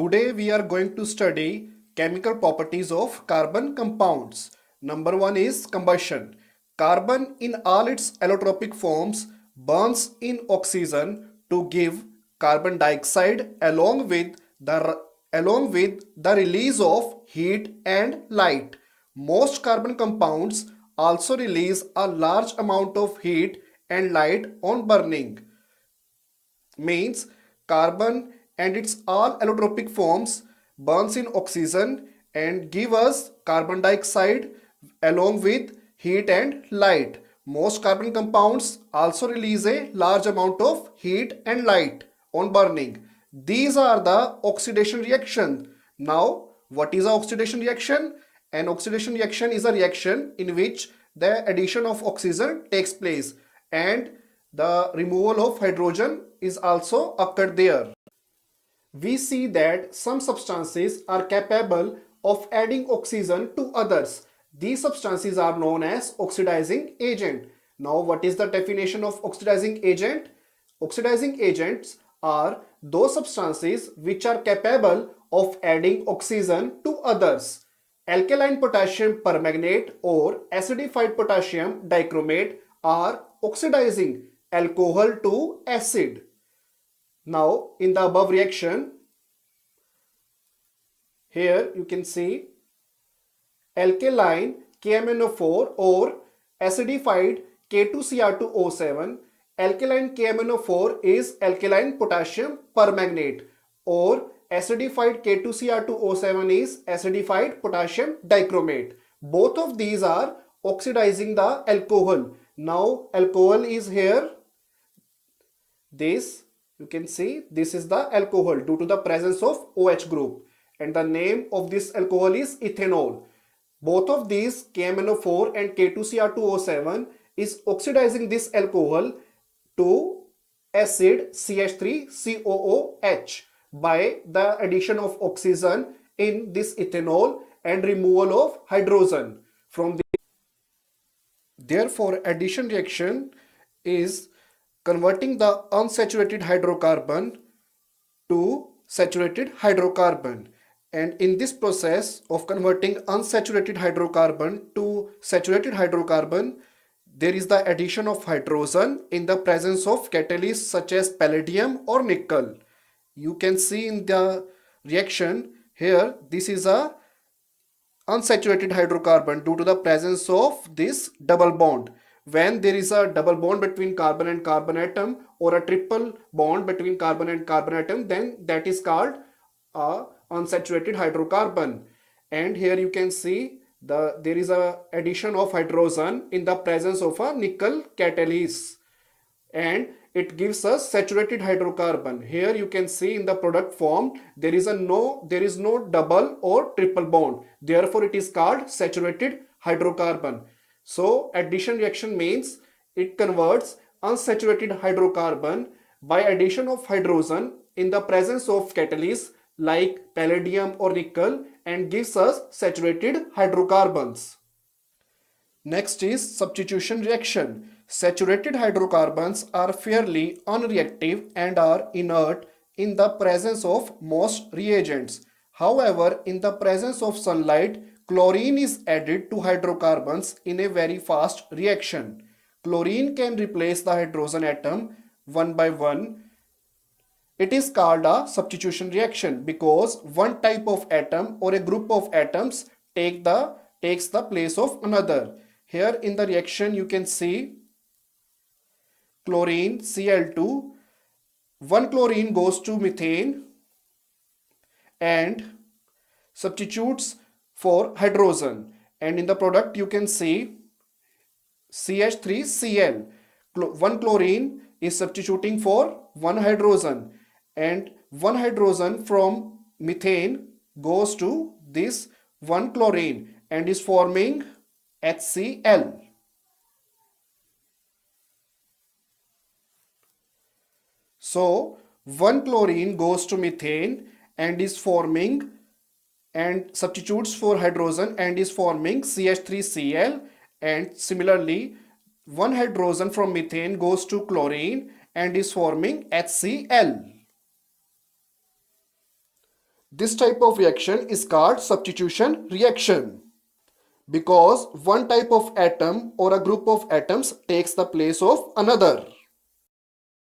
Today we are going to study chemical properties of carbon compounds. Number one is combustion. Carbon in all its allotropic forms burns in oxygen to give carbon dioxide along with the release of heat and light. Most carbon compounds also release a large amount of heat and light on burning. Means carbon and its all allotropic forms burns in oxygen and give us carbon dioxide along with heat and light. Most carbon compounds also release a large amount of heat and light on burning. These are the oxidation reaction. Now, what is an oxidation reaction? An oxidation reaction is a reaction in which the addition of oxygen takes place and the removal of hydrogen is also occurred there. We see that some substances are capable of adding oxygen to others. These substances are known as oxidizing agent. Now, what is the definition of oxidizing agent? Oxidizing agents are those substances which are capable of adding oxygen to others. Alkaline potassium permanganate or acidified potassium dichromate are oxidizing alcohol to acid. Now, in the above reaction, here you can see alkaline KMnO4 or acidified K2Cr2O7. Alkaline KMnO4 is alkaline potassium permanganate or acidified K2Cr2O7 is acidified potassium dichromate. Both of these are oxidizing the alcohol. Now, alcohol is here. This you can see this is the alcohol due to the presence of OH group and the name of this alcohol is ethanol. Both of these KMnO4 and K2Cr2O7 is oxidizing this alcohol to acid CH3COOH by the addition of oxygen in this ethanol and removal of hydrogen from the. Therefore, addition reaction is converting the unsaturated hydrocarbon to saturated hydrocarbon, and in this process of converting unsaturated hydrocarbon to saturated hydrocarbon there is the addition of hydrogen in the presence of catalysts such as palladium or nickel. You can see in the reaction here this is a unsaturated hydrocarbon due to the presence of this double bond. When there is a double bond between carbon and carbon atom or a triple bond between carbon and carbon atom, then that is called a unsaturated hydrocarbon. And here you can see there is a addition of hydrogen in the presence of a nickel catalyst and it gives us saturated hydrocarbon. Here you can see in the product form there is no double or triple bond, therefore it is called saturated hydrocarbon. So addition reaction means it converts unsaturated hydrocarbon by addition of hydrogen in the presence of catalysts like palladium or nickel and gives us saturated hydrocarbons. Next is substitution reaction. Saturated hydrocarbons are fairly unreactive and are inert in the presence of most reagents. However, in the presence of sunlight, chlorine is added to hydrocarbons in a very fast reaction. Chlorine can replace the hydrogen atom one by one. It is called a substitution reaction because one type of atom or a group of atoms takes the place of another. Here in the reaction you can see chlorine Cl2, one chlorine goes to methane and substitutes for hydrogen, and in the product you can see CH3Cl. One chlorine is substituting for one hydrogen and one hydrogen from methane goes to this one chlorine and is forming HCl. So one chlorine goes to methane and is forming and substitutes for hydrogen and is forming CH3Cl, and similarly one hydrogen from methane goes to chlorine and is forming HCl. This type of reaction is called substitution reaction because one type of atom or a group of atoms takes the place of another.